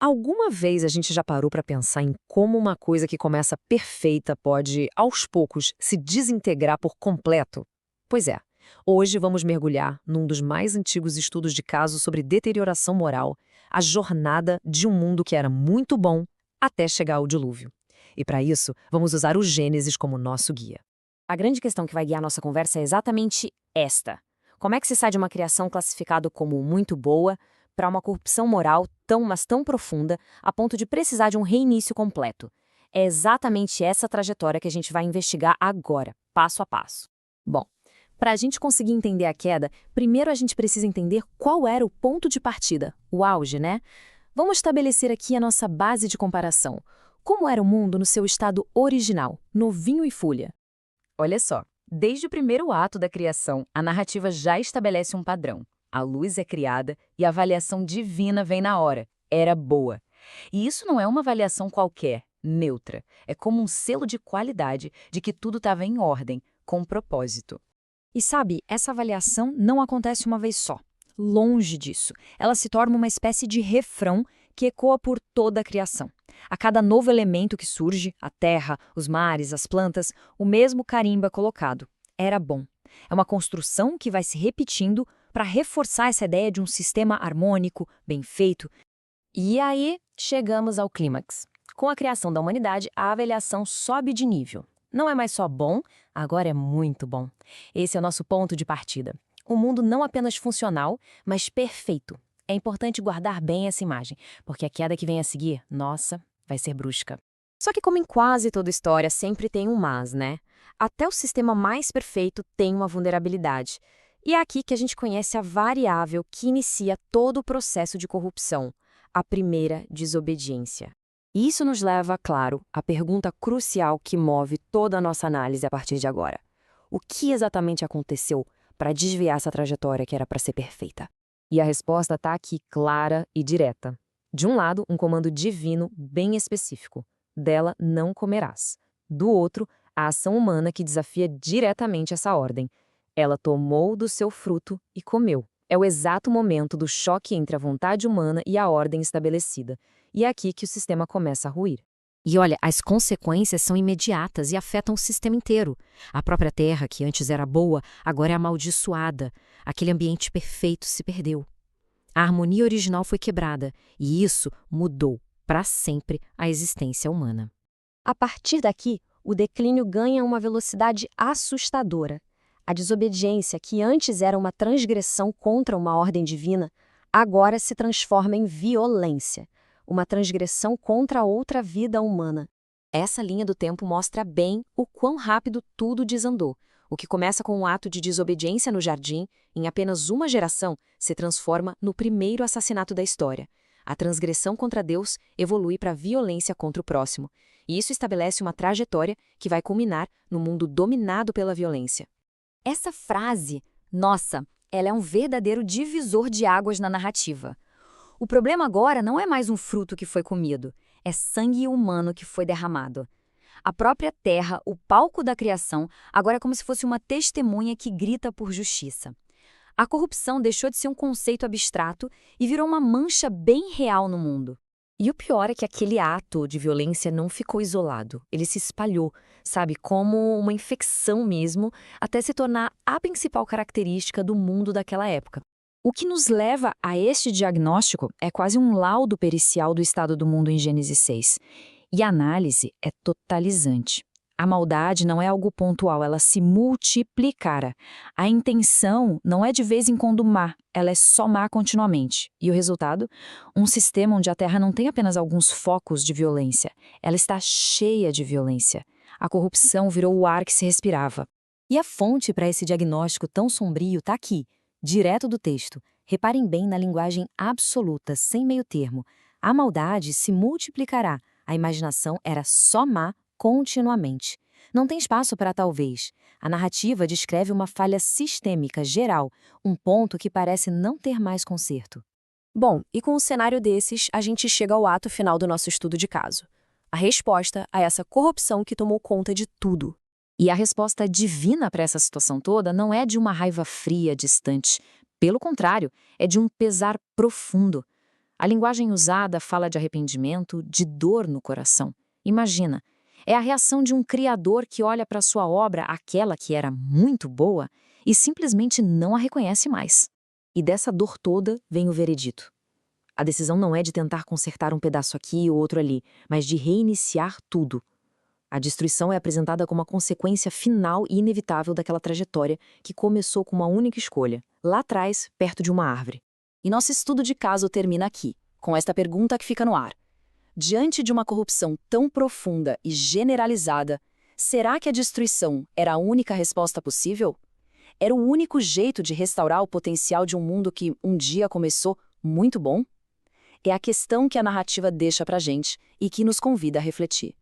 Alguma vez a gente já parou para pensar em como uma coisa que começa perfeita pode, aos poucos, se desintegrar por completo? Pois é, hoje vamos mergulhar num dos mais antigos estudos de caso sobre deterioração moral, a jornada de um mundo que era muito bom até chegar ao dilúvio. E para isso, vamos usar o Gênesis como nosso guia. A grande questão que vai guiar nossa conversa é exatamente esta. Como é que se sai de uma criação classificada como muito boa para uma corrupção moral tão, mas tão profunda, a ponto de precisar de um reinício completo? É exatamente essa trajetória que a gente vai investigar agora, passo a passo. Bom, para a gente conseguir entender a queda, primeiro a gente precisa entender qual era o ponto de partida, o auge, né? Vamos estabelecer aqui a nossa base de comparação. Como era o mundo no seu estado original, novinho e folha? Olha só, desde o primeiro ato da criação, a narrativa já estabelece um padrão. A luz é criada e a avaliação divina vem na hora. Era boa. E isso não é uma avaliação qualquer, neutra. É como um selo de qualidade de que tudo estava em ordem, com propósito. E sabe, essa avaliação não acontece uma vez só. Longe disso. Ela se torna uma espécie de refrão que ecoa por toda a criação. A cada novo elemento que surge, a terra, os mares, as plantas, o mesmo carimbo é colocado. Era bom. É uma construção que vai se repetindo para reforçar essa ideia de um sistema harmônico, bem feito. E aí chegamos ao clímax. Com a criação da humanidade, a avaliação sobe de nível. Não é mais só bom, agora é muito bom. Esse é o nosso ponto de partida. Um mundo não apenas funcional, mas perfeito. É importante guardar bem essa imagem, porque a queda que vem a seguir, nossa, vai ser brusca. Só que como em quase toda história, sempre tem um mas, né? Até o sistema mais perfeito tem uma vulnerabilidade. E é aqui que a gente conhece a variável que inicia todo o processo de corrupção, a primeira desobediência. E isso nos leva, claro, à pergunta crucial que move toda a nossa análise a partir de agora. O que exatamente aconteceu para desviar essa trajetória que era para ser perfeita? E a resposta está aqui, clara e direta. De um lado, um comando divino bem específico. Dela não comerás. Do outro, a ação humana que desafia diretamente essa ordem. Ela tomou do seu fruto e comeu. É o exato momento do choque entre a vontade humana e a ordem estabelecida. E é aqui que o sistema começa a ruir. E olha, as consequências são imediatas e afetam o sistema inteiro. A própria terra, que antes era boa, agora é amaldiçoada. Aquele ambiente perfeito se perdeu. A harmonia original foi quebrada, e isso mudou, para sempre, a existência humana. A partir daqui, o declínio ganha uma velocidade assustadora. A desobediência, que antes era uma transgressão contra uma ordem divina, agora se transforma em violência, uma transgressão contra outra vida humana. Essa linha do tempo mostra bem o quão rápido tudo desandou. O que começa com um ato de desobediência no jardim, em apenas uma geração, se transforma no primeiro assassinato da história. A transgressão contra Deus evolui para a violência contra o próximo. E isso estabelece uma trajetória que vai culminar no mundo dominado pela violência. Essa frase, nossa, ela é um verdadeiro divisor de águas na narrativa. O problema agora não é mais um fruto que foi comido, é sangue humano que foi derramado. A própria terra, o palco da criação, agora é como se fosse uma testemunha que grita por justiça. A corrupção deixou de ser um conceito abstrato e virou uma mancha bem real no mundo. E o pior é que aquele ato de violência não ficou isolado, ele se espalhou, sabe, como uma infecção mesmo, até se tornar a principal característica do mundo daquela época. O que nos leva a este diagnóstico é quase um laudo pericial do estado do mundo em Gênesis 6. E a análise é totalizante. A maldade não é algo pontual, ela se multiplicara. A intenção não é de vez em quando má, ela é só má continuamente. E o resultado? Um sistema onde a Terra não tem apenas alguns focos de violência, ela está cheia de violência. A corrupção virou o ar que se respirava. E a fonte para esse diagnóstico tão sombrio está aqui, direto do texto. Reparem bem na linguagem absoluta, sem meio termo. A maldade se multiplicará. A imaginação era só má continuamente. Não tem espaço para talvez. A narrativa descreve uma falha sistêmica geral, um ponto que parece não ter mais conserto. Bom, e com um cenário desses, a gente chega ao ato final do nosso estudo de caso. A resposta a essa corrupção que tomou conta de tudo. E a resposta divina para essa situação toda não é de uma raiva fria, distante. Pelo contrário, é de um pesar profundo. A linguagem usada fala de arrependimento, de dor no coração. Imagina, é a reação de um criador que olha para sua obra, aquela que era muito boa, e simplesmente não a reconhece mais. E dessa dor toda vem o veredito. A decisão não é de tentar consertar um pedaço aqui ou outro ali, mas de reiniciar tudo. A destruição é apresentada como a consequência final e inevitável daquela trajetória que começou com uma única escolha, lá atrás, perto de uma árvore. E nosso estudo de caso termina aqui, com esta pergunta que fica no ar. Diante de uma corrupção tão profunda e generalizada, será que a destruição era a única resposta possível? Era o único jeito de restaurar o potencial de um mundo que um dia começou muito bom? É a questão que a narrativa deixa pra gente e que nos convida a refletir.